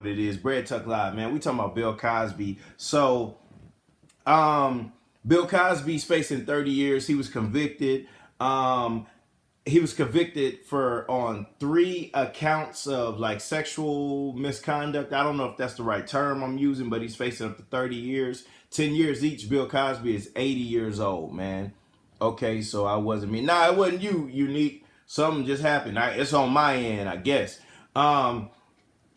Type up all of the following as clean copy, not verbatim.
it is. Bread Tuck Live, man. We talking about Bill Cosby. So, Bill Cosby's facing 30 years. He was convicted. He was convicted for on 3 accounts of like sexual misconduct. I don't know if that's the right term I'm using, but he's facing up to 30 years, 10 years each. Bill Cosby is 80 years old, man. Okay, so I wasn't me. Nah, it wasn't you, Unique. Something just happened. It's on my end, I guess. But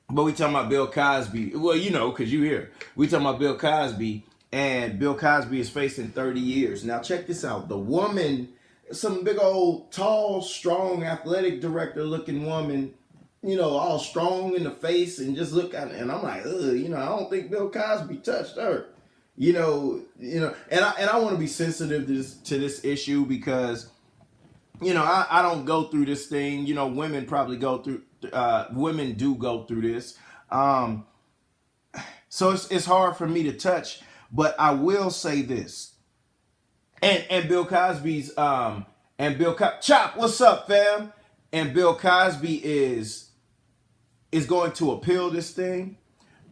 we talking about Bill Cosby. Well, you know, because you here. We talking about Bill Cosby, and Bill Cosby is facing 30 years. Now, check this out. The woman, some big old, tall, strong, athletic director looking woman, you know, all strong in the face and just look at it. And I'm like, ugh, you know, I don't think Bill Cosby touched her. And I want to be sensitive to this issue because, you know, I don't go through this thing. You know, women probably go through, women do go through this. So it's hard for me to touch, but I will say this. And Bill Cosby's, Chop, what's up, fam? And Bill Cosby is going to appeal this thing.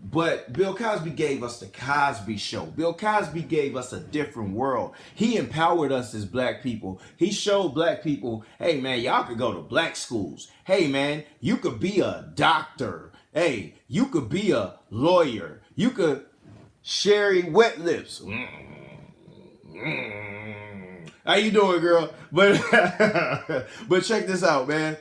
But Bill Cosby gave us the Cosby Show. Bill Cosby gave us a different world. He empowered us as black people. He showed black people, hey, man, y'all could go to black schools. Hey, man, you could be a doctor. Hey, you could be a lawyer. You could Sherry Wet Lips. How you doing, girl? But check this out, man.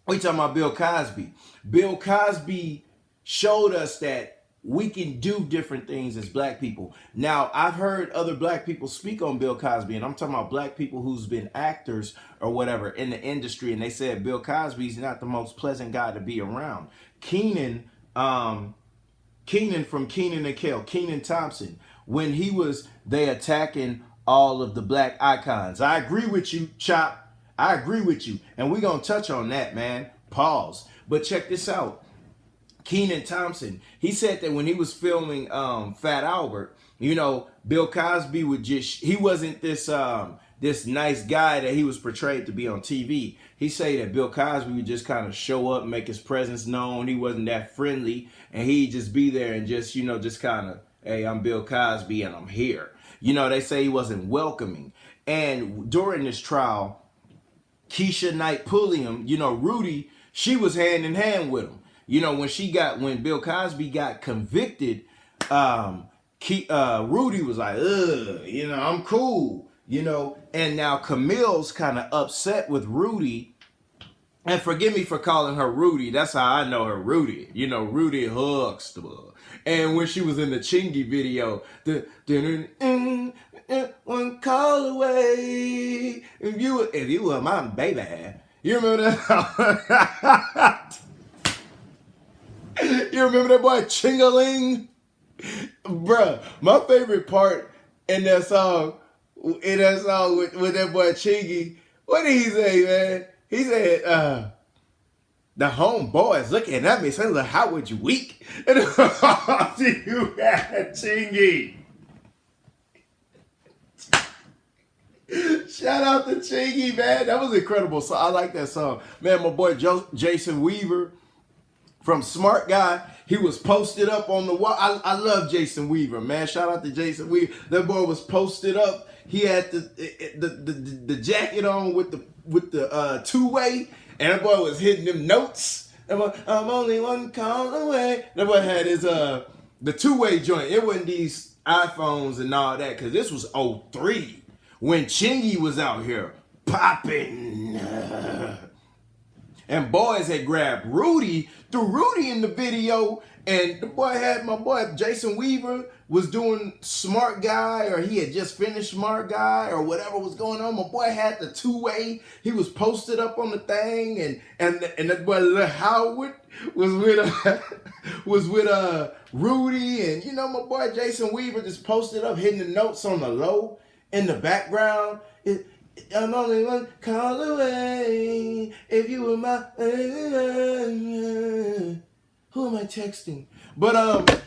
We talking about Bill Cosby. Bill Cosby showed us that we can do different things as black people. Now, I've heard other black people speak on Bill Cosby, and I'm talking about black people who's been actors or whatever in the industry, and they said Bill Cosby's not the most pleasant guy to be around. Keenan from Keenan and Kel, Keenan Thompson, when he was they attacking all of the black icons. I agree with you, Chop. I agree with you. And we're going to touch on that, man. Pause. But check this out. Keenan Thompson, he said that when he was filming Fat Albert, you know, Bill Cosby would just, he wasn't this this nice guy that he was portrayed to be on TV. He said that Bill Cosby would just kind of show up, make his presence known. He wasn't that friendly, and he'd just be there and just, you know, just kind of, hey, I'm Bill Cosby and I'm here. You know, they say he wasn't welcoming. And during this trial, Keisha Knight Pulliam, you know, Rudy, she was hand in hand with him. You know, when Bill Cosby got convicted, Rudy was like, ugh, you know, I'm cool, you know. And now Camille's kind of upset with Rudy. And forgive me for calling her Rudy. That's how I know her, Rudy. You know, Rudy Huxtable. And when she was in the Chingy video, one call away, if you were my baby. You remember that? You remember that boy Chingaling? Bruh, my favorite part in that song with that boy Chingy, what did he say, man? He said, the homeboys looking at me saying, look, how would you weak? And you had Chingy. Shout out to Chingy, man. That was incredible. So I like that song. Man, my boy Jason Weaver from Smart Guy, he was posted up on the wall. I love Jason Weaver, man. Shout out to Jason Weaver. That boy was posted up. He had the jacket on with the two-way, and that boy was hitting them notes. That boy, I'm only one call away. That boy had his the two-way joint. It wasn't these iPhones and all that, because this was '03 when Chingy was out here popping. And boys had grabbed Rudy, threw Rudy in the video, and my boy Jason Weaver was doing Smart Guy, or he had just finished Smart Guy, or whatever was going on. My boy had the two-way. He was posted up on the thing, and that boy Howard was with Rudy, and you know my boy Jason Weaver just posted up, hitting the notes on the low in the background. I'm only one call away. If you were my, who am I texting? But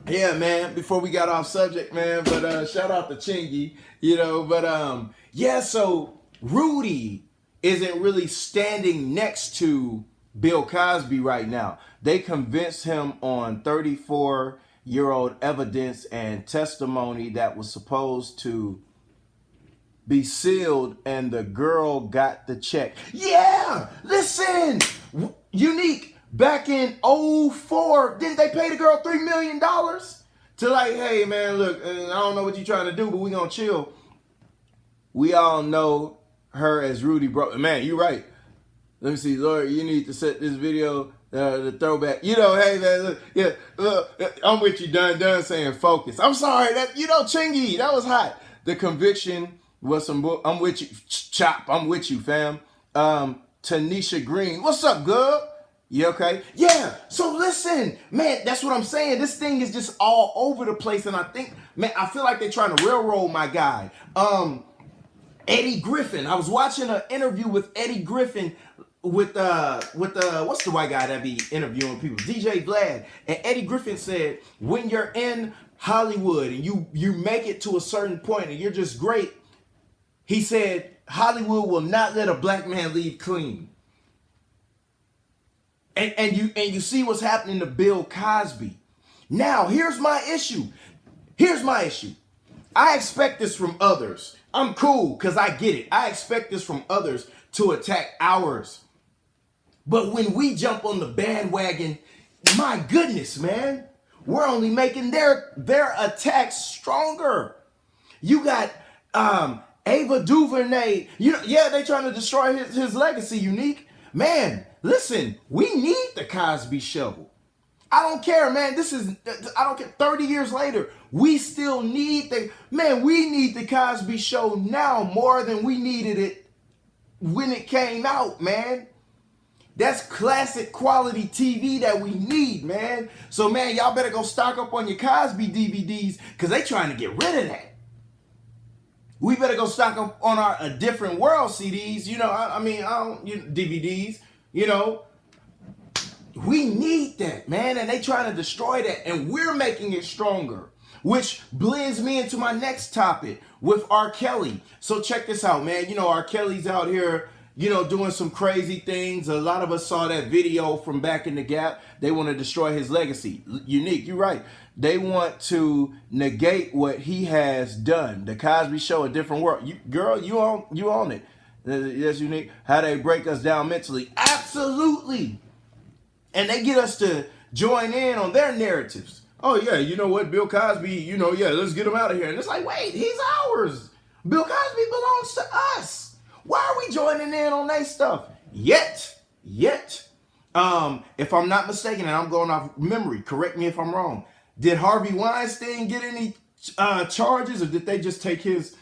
yeah, man. Before we got off subject, man. But shout out to Chingy, you know. But yeah. So Rudy isn't really standing next to Bill Cosby right now. They convinced him on 34-year-old evidence and testimony that was supposed to be sealed, and the girl got the check. Yeah, listen, Unique, back in '04, didn't they pay the girl $3 million to like, hey man, look, I don't know what you're trying to do, but we gonna chill. We all know her as Rudy Bro. Man, you're right. Let me see, Lord, you need to set this video, the throwback. You know, hey man, look, yeah, look, I'm with you, done saying focus. I'm sorry, that, you know, Chingy, that was hot. The conviction was some book. I'm with you, Chop. I'm with you, fam. Tanisha Green, what's up, girl? You okay? Yeah. So listen, man, that's what I'm saying. This thing is just all over the place, and I think, man, I feel like they're trying to railroad my guy. Eddie Griffin. I was watching an interview with Eddie Griffin with what's the white guy that be interviewing people? DJ Vlad. And Eddie Griffin said, when you're in Hollywood and you make it to a certain point and you're just great, he said Hollywood will not let a black man leave clean. And you see what's happening to Bill Cosby. Now, here's my issue. I expect this from others. I'm cool because I get it. I expect this from others to attack ours. But when we jump on the bandwagon, my goodness, man, we're only making their attacks stronger. You got Ava DuVernay. You know, yeah, they trying to destroy his legacy, Unique. Man, listen, we need the Cosby Show. I don't care, man. I don't care. 30 years later, we still need we need the Cosby Show now more than we needed it when it came out, man. That's classic quality TV that we need, man. So, man, y'all better go stock up on your Cosby DVDs because they trying to get rid of that. We better go stock up on our A Different World CDs, you know, DVDs, you know. We need that, man, and they trying to destroy that, and we're making it stronger, which blends me into my next topic with R. Kelly. So check this out, man. You know, R. Kelly's out here, you know, doing some crazy things. A lot of us saw that video from back in the Gap. They want to destroy his legacy. Unique, you're right. They want to negate what he has done. The Cosby Show, A Different World. You own it. That's Unique. How they break us down mentally. Absolutely. And they get us to join in on their narratives. Oh, yeah, you know what? Bill Cosby, you know, yeah, let's get him out of here. And it's like, wait, he's ours. Bill Cosby belongs to us. Why are we joining in on that stuff? Yet. If I'm not mistaken, and I'm going off memory, correct me if I'm wrong, did Harvey Weinstein get any charges, or did they just take his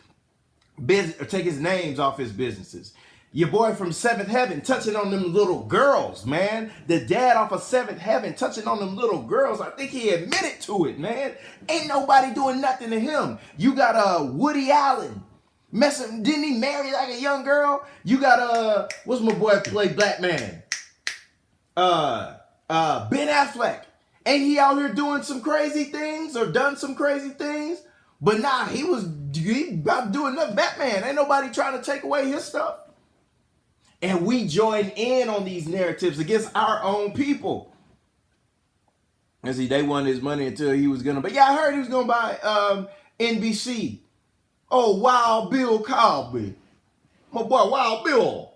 business or take his names off his businesses? Your boy from Seventh Heaven touching on them little girls, man. The dad off of Seventh Heaven touching on them little girls. I think he admitted to it, man. Ain't nobody doing nothing to him. You got Woody Allen messing. Didn't he marry like a young girl? You got what's my boy play Black Man? Ben Affleck. Ain't he out here doing some crazy things or done some crazy things? But nah, he about doing nothing. Batman. Ain't nobody trying to take away his stuff. And we join in on these narratives against our own people. And see, they wanted his money until he was gonna. But yeah, I heard he was gonna buy NBC. Oh, Wild Bill Cosby, my boy, Wild Bill.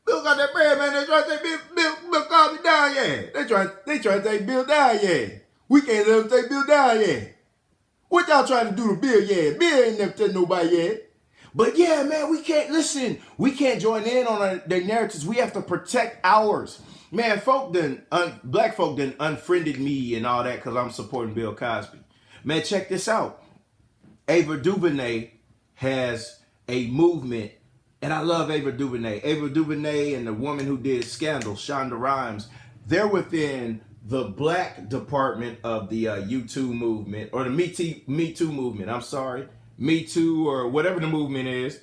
Bill got that bread, man. They try to take Bill Cosby down, yeah. They try to take Bill down, yeah. We can't let them take Bill down, yeah. What y'all trying to do to Bill, yeah? Bill ain't never touched nobody yet. But yeah, man, we can't join in on their narratives. We have to protect ours. Man, black folk done unfriended me and all that because I'm supporting Bill Cosby. Man, check this out. Ava DuVernay has a movement, and I love Ava DuVernay. Ava DuVernay and the woman who did Scandal, Shonda Rhimes, they're within the black department of the U2 movement, or the Me Too movement, I'm sorry. Me Too, or whatever the movement is.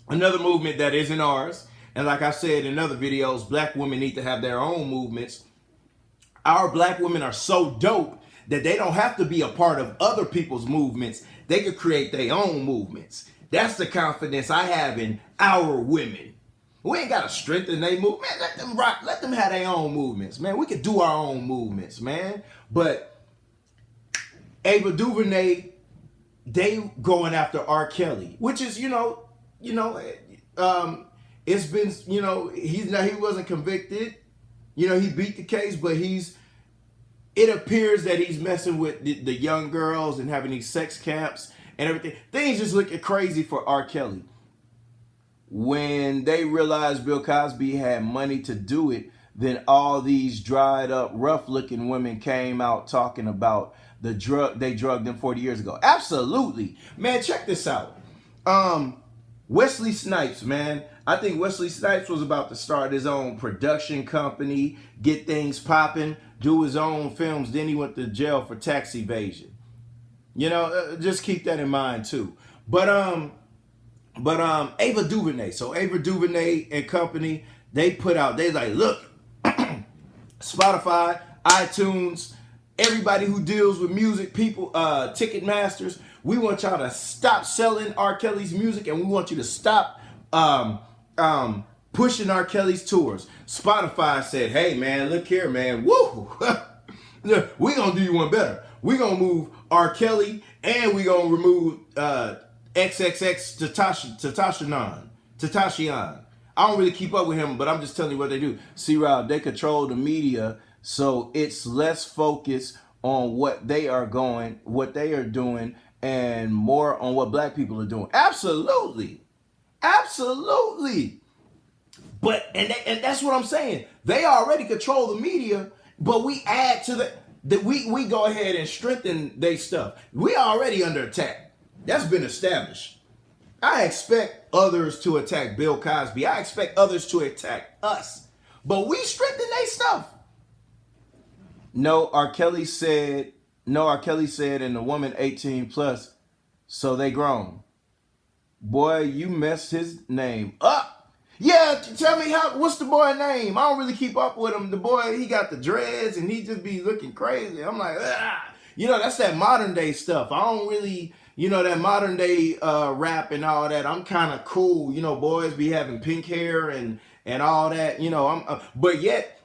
Another movement that isn't ours. And like I said in other videos, black women need to have their own movements. Our black women are so dope that they don't have to be a part of other people's movements. They could create their own movements. That's the confidence I have in our women. We ain't gotta strengthen their movement. Man, let them rock. Let them have their own movements, man. We could do our own movements, man. But Ava DuVernay, they going after R. Kelly, which is, it's been, he wasn't convicted. He beat the case, but it appears that he's messing with the young girls and having these sex camps and everything. Things just looking crazy for R. Kelly. When they realized Bill Cosby had money to do it, then all these dried up, rough looking women came out talking about the drug they drugged them 40 years ago. Absolutely. Man, check this out. Wesley Snipes, man. I think Wesley Snipes was about to start his own production company, get things popping, do his own films. Then he went to jail for tax evasion. Just keep that in mind too. But Ava DuVernay. So Ava DuVernay and company, they like, look, Spotify, iTunes, everybody who deals with music, people, Ticketmasters, we want y'all to stop selling R. Kelly's music, and we want you to stop pushing R. Kelly's tours. Spotify said, hey man, look here, man, woo, we gonna do you one better. We gonna move R. Kelly, and we gonna remove XXX Tentacion. I don't really keep up with him, but I'm just telling you what they do. See, Rob, they control the media, so it's less focus on what they are doing, and more on what black people are doing. Absolutely. But and that's what I'm saying. They already control the media, but we add to we go ahead and strengthen their stuff. We already under attack. That's been established. I expect others to attack Bill Cosby. I expect others to attack us. But we strengthen their stuff. No, R. Kelly said, and the woman 18 plus, so they grown. Boy, you messed his name up. Yeah, tell me what's the boy name? I don't really keep up with him. The boy, he got the dreads and he just be looking crazy. I'm like, that's that modern day stuff. I don't really, that modern day rap and all that. I'm kind of cool. Boys be having pink hair and all that. But yet,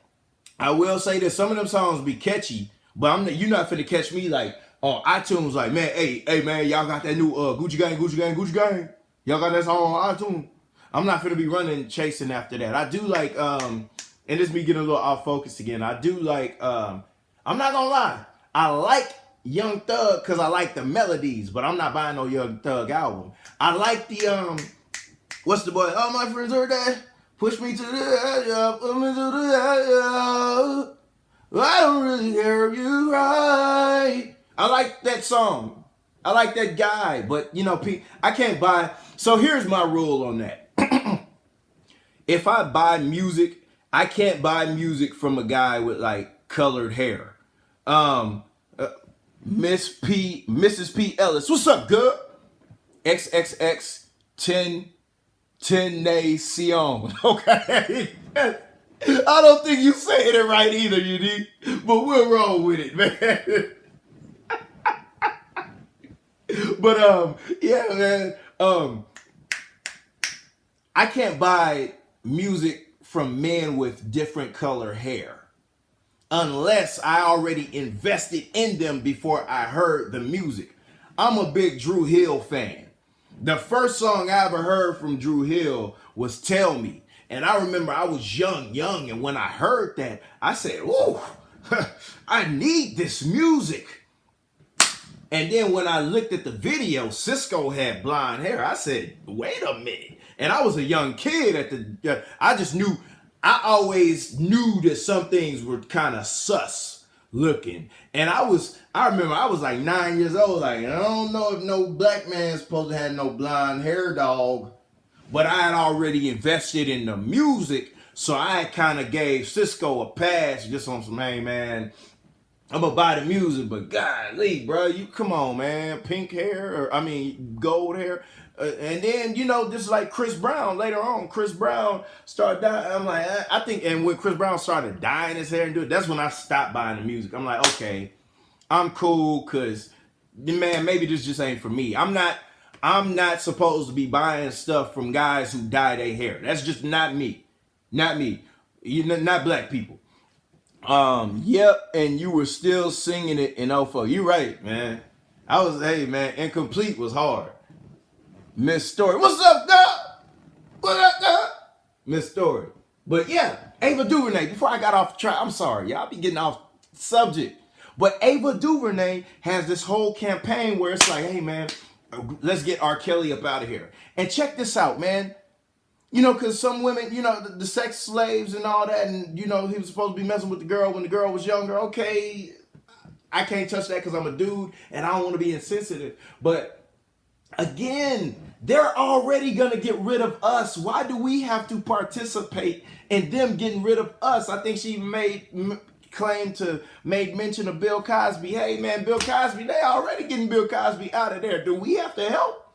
I will say that some of them songs be catchy, but you're not finna catch me like on iTunes like, man, hey man, y'all got that new Gucci Gang. Y'all got that song on iTunes. I'm not finna be running chasing after that. I do like and this me getting a little off focus again. I do like I'm not gonna lie, I like Young Thug because I like the melodies, but I'm not buying no Young Thug album. I like the what's the boy? All my friends are there. Push me to the edge, put me to the edge. I don't really hear you right. I like that song. I like that guy, but I can't buy. So here's my rule on that. If I buy music, I can't buy music from a guy with like colored hair. Mrs. P. Ellis, what's up, girl? XXX 10 okay? I don't think you saying it right either, you but we'll roll with it, man. But yeah, man. I can't buy music from men with different color hair unless I already invested in them before I heard the music. I'm a big Dru Hill fan. The first song I ever heard from Dru Hill was Tell Me. And I remember I was young, and when I heard that, I said, "Ooh, I need this music." And then when I looked at the video, Cisco had blonde hair. I said, "Wait a minute." And I was a young kid I always knew that some things were kind of sus looking. And I remember I was like 9 years old. Like, I don't know if no black man's supposed to have no blonde hair, dog. But I had already invested in the music. So I kind of gave Cisco a pass just on some, hey, man, I'm going to buy the music. But golly, bro, you come on, man. Pink hair, gold hair. And then, just like Chris Brown later on, Chris Brown started dying. I'm like, I think, and when Chris Brown started dyeing his hair and doing it, that's when I stopped buying the music. I'm like, okay, I'm cool because, man, maybe this just ain't for me. I'm not I'm not supposed to be buying stuff from guys who dye their hair. That's just not me. Not me. You know, not black people. Yep, and you were still singing it in '04. You right, man. Hey man, Incomplete was hard. Miss Story. What's up, girl? What up, girl? Miss Story. But yeah, Ava DuVernay, before I got off the track, I'm sorry, y'all be getting off subject. But Ava DuVernay has this whole campaign where it's like, hey man, let's get R. Kelly up out of here. And check this out, man. You know, because some women, you know, the sex slaves and all that, and, you know, he was supposed to be messing with the girl when the girl was younger. Okay, I can't touch that because I'm a dude and I don't want to be insensitive. But again, they're already going to get rid of us. Why do we have to participate in them getting rid of us? I think she made mention of Bill Cosby. Hey, man, Bill Cosby, they already getting Bill Cosby out of there. Do we have to help?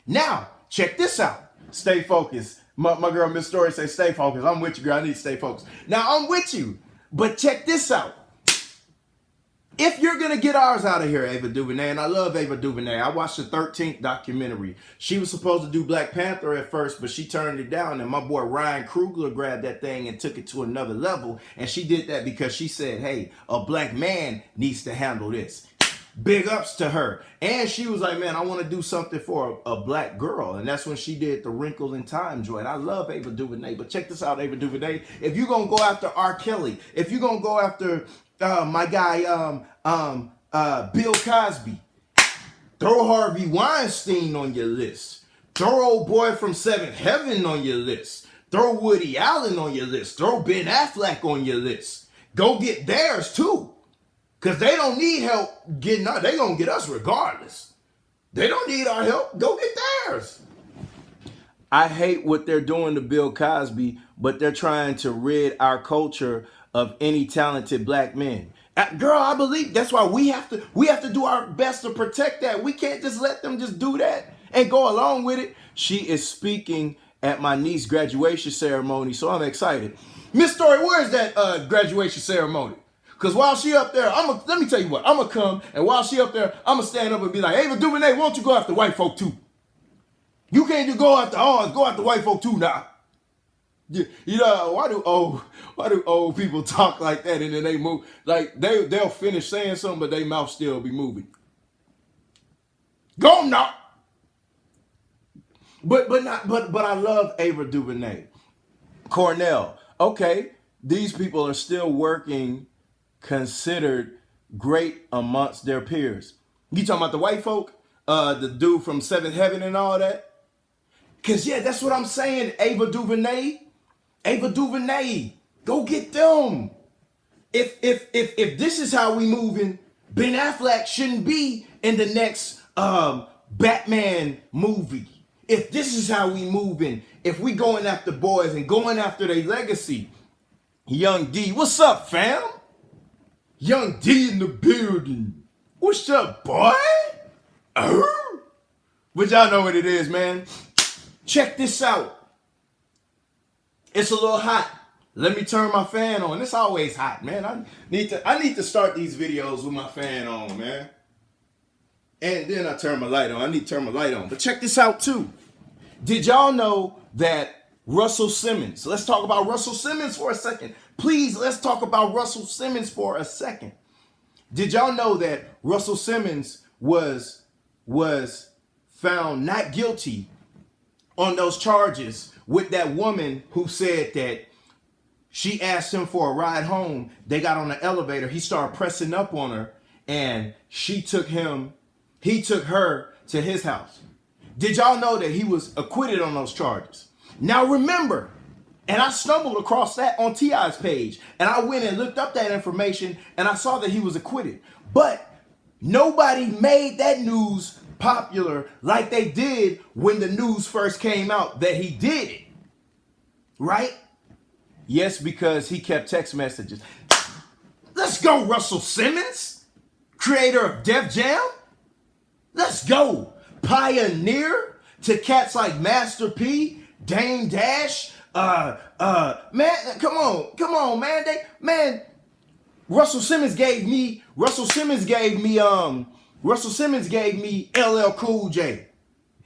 Now, check this out. Stay focused. My girl Miss Story say stay focused. I'm with you, girl. I need to stay focused. Now, I'm with you. But check this out. If you're going to get ours out of here, Ava DuVernay, and I love Ava DuVernay. I watched the 13th documentary. She was supposed to do Black Panther at first, but she turned it down. And my boy Ryan Coogler grabbed that thing and took it to another level. And she did that because she said, hey, a black man needs to handle this. Big ups to her. And she was like, man, I want to do something for a black girl. And that's when she did the Wrinkle in Time joint. I love Ava DuVernay. But check this out, Ava DuVernay. If you're going to go after R. Kelly, if you're going to go after my guy Bill Cosby, throw Harvey Weinstein on your list. Throw old boy from Seventh Heaven on your list. Throw Woody Allen on your list. Throw Ben Affleck on your list. Go get theirs too. Because they don't need help getting us. They're going to get us regardless. They don't need our help. Go get theirs. I hate what they're doing to Bill Cosby, but they're trying to rid our culture of any talented black men. Girl, I believe that's why we have to do our best to protect that. We can't just let them just do that and go along with it. She is speaking at my niece's graduation ceremony, so I'm excited. Miss Story, where's that graduation ceremony? Because while she up there, let me tell you what, I'm going to come, and while she up there, I'm going to stand up and be like, Ava DuVernay, why don't you go after white folk too? You can't just go after ours, go after white folk too now. You know, why do old people talk like that and then they move? Like, they'll finish saying something, but their mouth still be moving. Go now. But I love Ava DuVernay. Cornell, okay, these people are still working considered great amongst their peers. You talking about the white folk? The dude from Seventh Heaven and all that? Because, yeah, that's what I'm saying, Ava DuVernay. Ava DuVernay, go get them. If this is how we moving, Ben Affleck shouldn't be in the next Batman movie. If this is how we moving, if we going after boys and going after their legacy. Young D, what's up, fam? Young D in the building. What's up, boy? But y'all know what it is, man. Check this out. It's a little hot. Let me turn my fan on. It's always hot, man. I need to start these videos with my fan on, man. And then I turn my light on. I need to turn my light on. But check this out, too. Did y'all know that Russell Simmons, let's talk about Russell Simmons for a second. Please, let's talk about Russell Simmons for a second. Did y'all know that Russell Simmons was found not guilty on those charges with that woman who said that she asked him for a ride home. They got on the elevator. He started pressing up on her and he took her to his house. Did y'all know that he was acquitted on those charges? Now remember, and I stumbled across that on T.I.'s page, and I went and looked up that information, and I saw that he was acquitted. But nobody made that news popular like they did when the news first came out that he did it. Right? Yes, because he kept text messages. Let's go, Russell Simmons, creator of Def Jam. Let's go. Pioneer to cats like Master P, Dame Dash, man, come on, man. Russell Simmons gave me LL Cool J.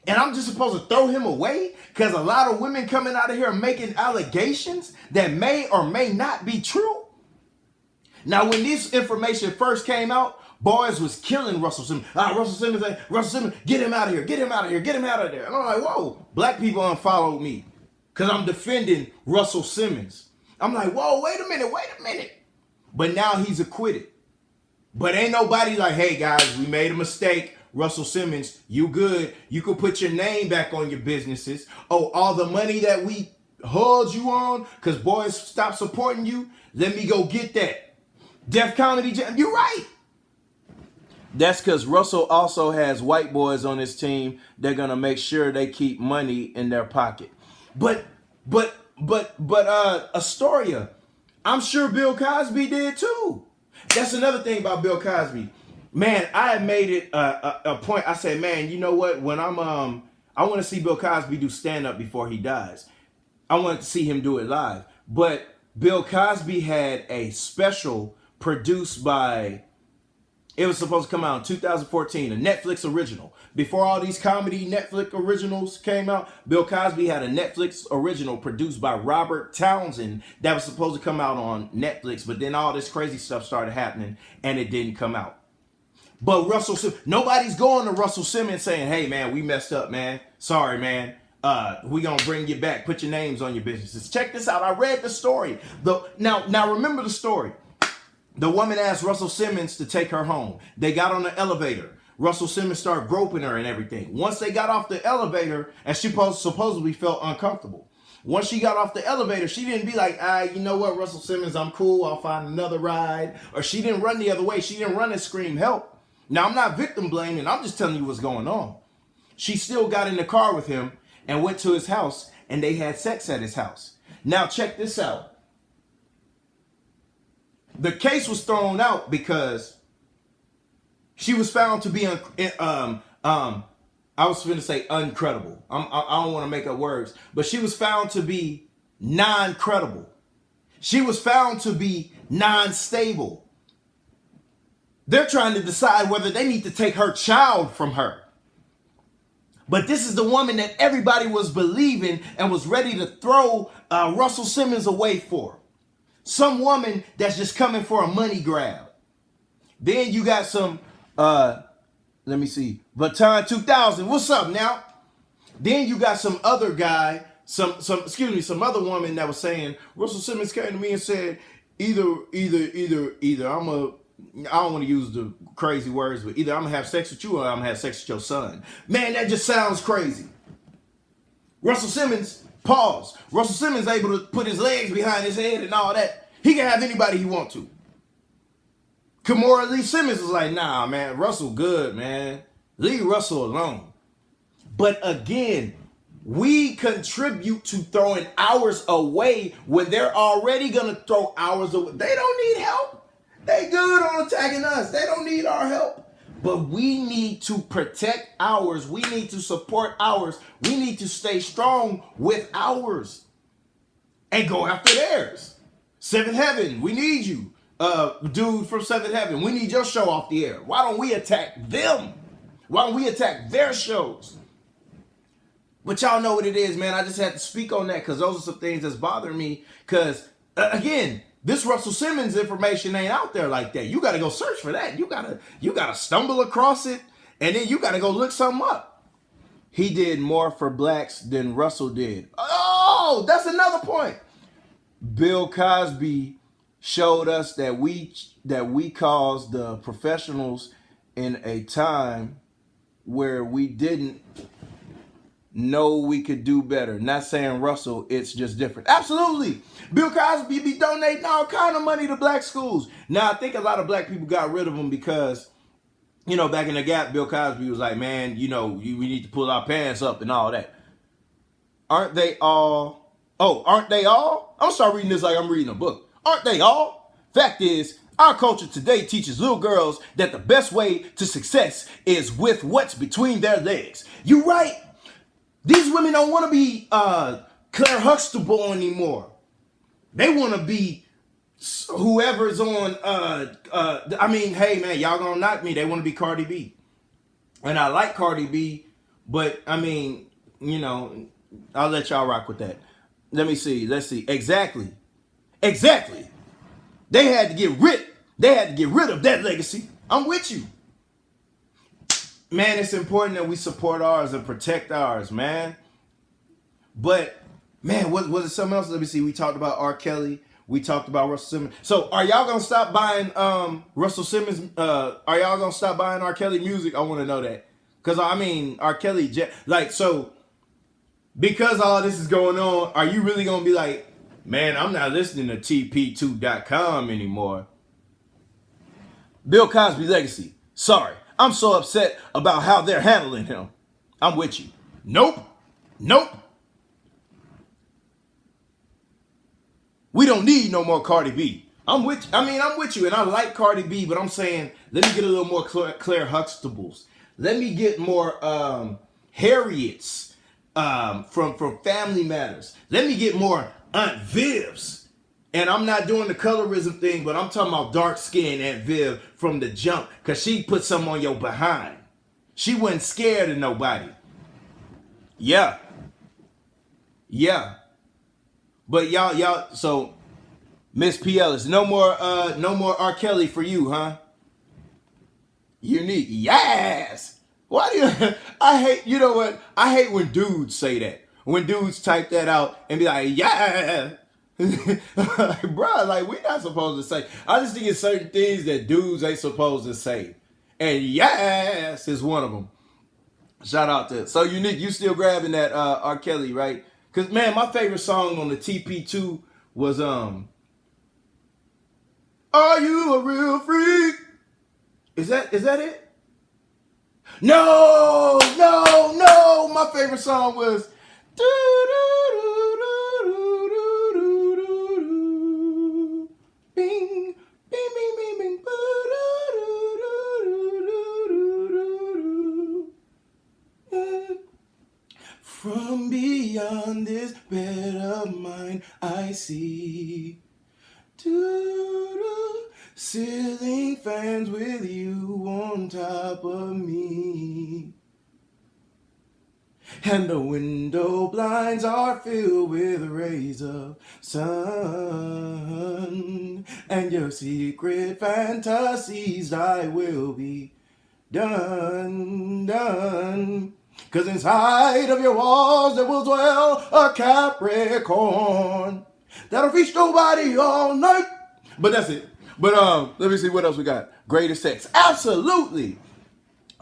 And I'm just supposed to throw him away because a lot of women coming out of here making allegations that may or may not be true. Now, when this information first came out, boys was killing Russell Simmons. Russell Simmons, get him out of here, get him out of here, get him out of there. And I'm like, whoa, black people unfollowed me because I'm defending Russell Simmons. I'm like, whoa, wait a minute. But now he's acquitted. But ain't nobody like, hey guys, we made a mistake. Russell Simmons, you good. You could put your name back on your businesses. Oh, all the money that we hauled you on because boys stopped supporting you, let me go get that. Def Comedy Jam, you're right. That's because Russell also has white boys on his team. They're going to make sure they keep money in their pocket. But Astoria, I'm sure Bill Cosby did too. That's another thing about Bill Cosby. Man, I had made it a point. I said, man, you know what? When I want to see Bill Cosby do stand-up before he dies. I wanted to see him do it live. But Bill Cosby had a special produced by, it was supposed to come out in 2014, a Netflix original. Before all these comedy Netflix originals came out, Bill Cosby had a Netflix original produced by Robert Townsend that was supposed to come out on Netflix. But then all this crazy stuff started happening and it didn't come out. But Russell Simmons, nobody's going to Russell Simmons saying, hey, man, we messed up, man. Sorry, man. We're going to bring you back. Put your names on your businesses. Check this out. I read the story. Now, remember the story. The woman asked Russell Simmons to take her home. They got on the elevator. Russell Simmons started groping her and everything. Once they got off the elevator, and she supposedly felt uncomfortable. Once she got off the elevator, she didn't be like, you know what, Russell Simmons, I'm cool. I'll find another ride. Or she didn't run the other way. She didn't run and scream, help. Now, I'm not victim blaming. I'm just telling you what's going on. She still got in the car with him and went to his house, and they had sex at his house. Now, check this out. The case was thrown out because she was found to be, I was going to say uncredible. I don't want to make up words, but she was found to be non-credible. She was found to be non-stable. They're trying to decide whether they need to take her child from her. But this is the woman that everybody was believing and was ready to throw Russell Simmons away for. Some woman that's just coming for a money grab. Then you got some, let me see, Baton 2000. What's up now? Then you got some other guy, some other woman that was saying, Russell Simmons came to me and said, either I don't want to use the crazy words, but either I'm going to have sex with you or I'm going to have sex with your son. Man, that just sounds crazy. Russell Simmons, pause. Russell Simmons able to put his legs behind his head and all that. He can have anybody he want to. Kimora Lee Simmons was like, nah, man, Russell good, man. Leave Russell alone. But again, we contribute to throwing hours away when they're already going to throw hours away. They don't need help. They good on attacking us. They don't need our help. But we need to protect ours. We need to support ours. We need to stay strong with ours and go after theirs. Seventh Heaven, we need you. Dude from Seventh Heaven, we need your show off the air. Why don't we attack them? Why don't we attack their shows? But y'all know what it is, man. I just had to speak on that because those are some things that's bothering me. Because, again, this Russell Simmons information ain't out there like that. You got to go search for that. You gotta stumble across it, and then you got to go look something up. He did more for blacks than Russell did. Oh, that's another point. Bill Cosby showed us that we caused the professionals in a time where we didn't know we could do better. Not saying Russell, it's just different. Absolutely. Bill Cosby be donating all kind of money to black schools. Now, I think a lot of black people got rid of him because, back in the Gap, Bill Cosby was like, man, we need to pull our pants up and all that. Aren't they all? Oh, aren't they all? I'm gonna start reading this like I'm reading a book. Aren't they all? Fact is, our culture today teaches little girls that the best way to success is with what's between their legs. You right. These women don't want to be Claire Huxtable anymore. They want to be whoever's on, hey man, y'all gonna knock me. They want to be Cardi B. And I like Cardi B, But I mean, you know, I'll let y'all rock with that. Let me see. Let's see. Exactly. Exactly. They had to get rid. They had to get rid of that legacy. I'm with you. Man, it's important that we support ours and protect ours, man. But man, what was it something else? Let me see. We talked about R. Kelly. We talked about Russell Simmons. So are y'all gonna stop buying Russell Simmons? Are y'all gonna stop buying R. Kelly music? I want to know that. Cause I mean R. Kelly, like, so because all this is going on, are you really gonna be like, man, I'm not listening to TP2.com anymore? Bill Cosby legacy. Sorry, I'm so upset about how they're handling him. I'm with you. Nope. Nope. We don't need no more Cardi B. I'm with you, and I like Cardi B, but I'm saying, let me get a little more Claire Huxtables. Let me get more Harriets from Family Matters. Let me get more Aunt Viv's. And I'm not doing the colorism thing, but I'm talking about dark skin Aunt Viv from the jump, because she put something on your behind. She wasn't scared of nobody. Yeah. Yeah. But y'all, so Miss P. Ellis, no more R. Kelly for you, huh? Unique. Yes. Why do you I hate, you know what? I hate when dudes say that. When dudes type that out and be like, yeah. Like, bro, like, we're not supposed to say. I just think it's certain things that dudes ain't supposed to say. And yes is one of them. Shout out to, so Unique, you still grabbing that R. Kelly, right? Cause man, my favorite song on the TP2 was Are You a Real Freak? Is that it? No, no, no. My favorite song was bing, bing, bing, bing, bing. From beyond this bed of mine, I see ceiling fans with you on top of me. And the window blinds are filled with rays of sun. And your secret fantasies, I will be done. Cause inside of your walls there will dwell a Capricorn that'll feast nobody all night. But that's it. But let me see what else we got. Greatest sex. Absolutely.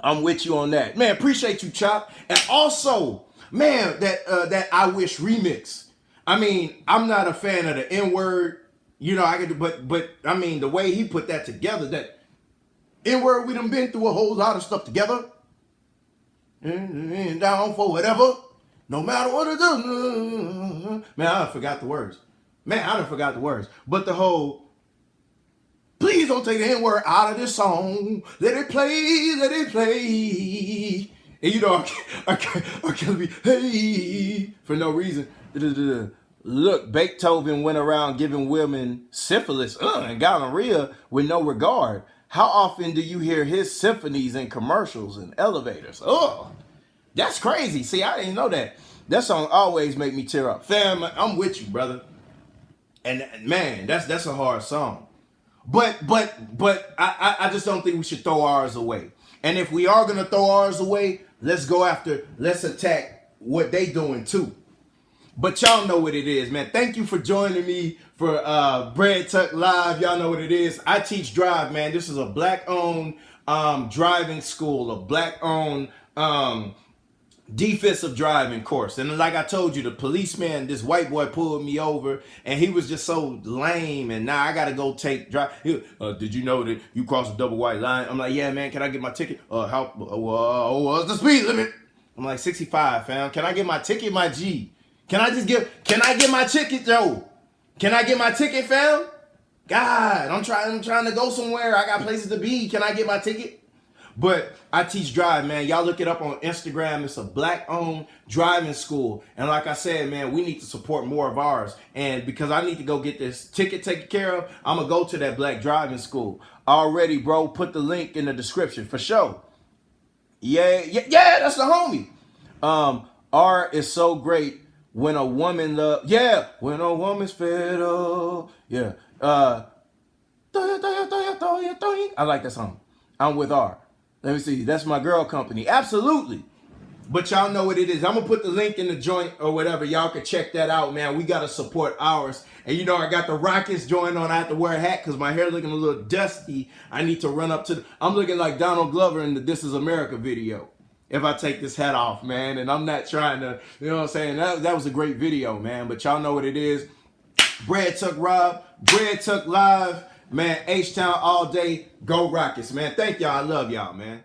I'm with you on that. Man, appreciate you, Chop. And also, man, that I Wish remix. I mean, I'm not a fan of the N-word. You know, I could, but I mean, the way he put that together, that N-word, we done been through a whole lot of stuff together. And down for whatever. No matter what it does. Man, I forgot the words. But the whole, please don't take the N-word out of this song. Let it play. And you know, I can't be, hey, for no reason. Look, Beethoven went around giving women syphilis and gonorrhea with no regard. How often do you hear his symphonies in commercials and elevators? Oh, that's crazy. See, I didn't know that. That song always make me tear up. Fam, I'm with you, brother. And man, that's a hard song. But I just don't think we should throw ours away. And if we are gonna throw ours away, let's attack what they doing too. But y'all know what it is, man. Thank you for joining me for Bread Tuck Live. Y'all know what it is. I teach drive, man. This is a black-owned driving school, a black-owned defensive driving course. And like I told you, the policeman, this white boy pulled me over, and he was just so lame. And now I got to go take drive. Did you know that you crossed a double white line? I'm like, yeah, man. Can I get my ticket? What's the speed limit? I'm like, 65, fam. Can I get my ticket, my G? Can I get my ticket, though? Can I get my ticket, fam? God, I'm trying to go somewhere. I got places to be. Can I get my ticket? But I teach drive, man. Y'all look it up on Instagram. It's a black-owned driving school. And like I said, man, we need to support more of ours. And because I need to go get this ticket taken care of, I'm going to go to that black driving school. Already, bro, put the link in the description for sure. Yeah, that's the homie. R is so great when a woman love. Yeah, when a woman's fed up. Yeah. I like that song. I'm with R. Let me see. That's my girl company. Absolutely. But y'all know what it is. I'm going to put the link in the joint or whatever. Y'all can check that out, man. We got to support ours. And you know, I got the Rockets joint on. I have to wear a hat because my hair looking a little dusty. I need to run up to I'm looking like Donald Glover in the This Is America video. If I take this hat off, man. And I'm not trying to, you know what I'm saying? That was a great video, man. But y'all know what it is. Bread Tuck Rob. Bread Tuck Live. Man, H-Town all day. Go Rockets, man. Thank y'all. I love y'all, man.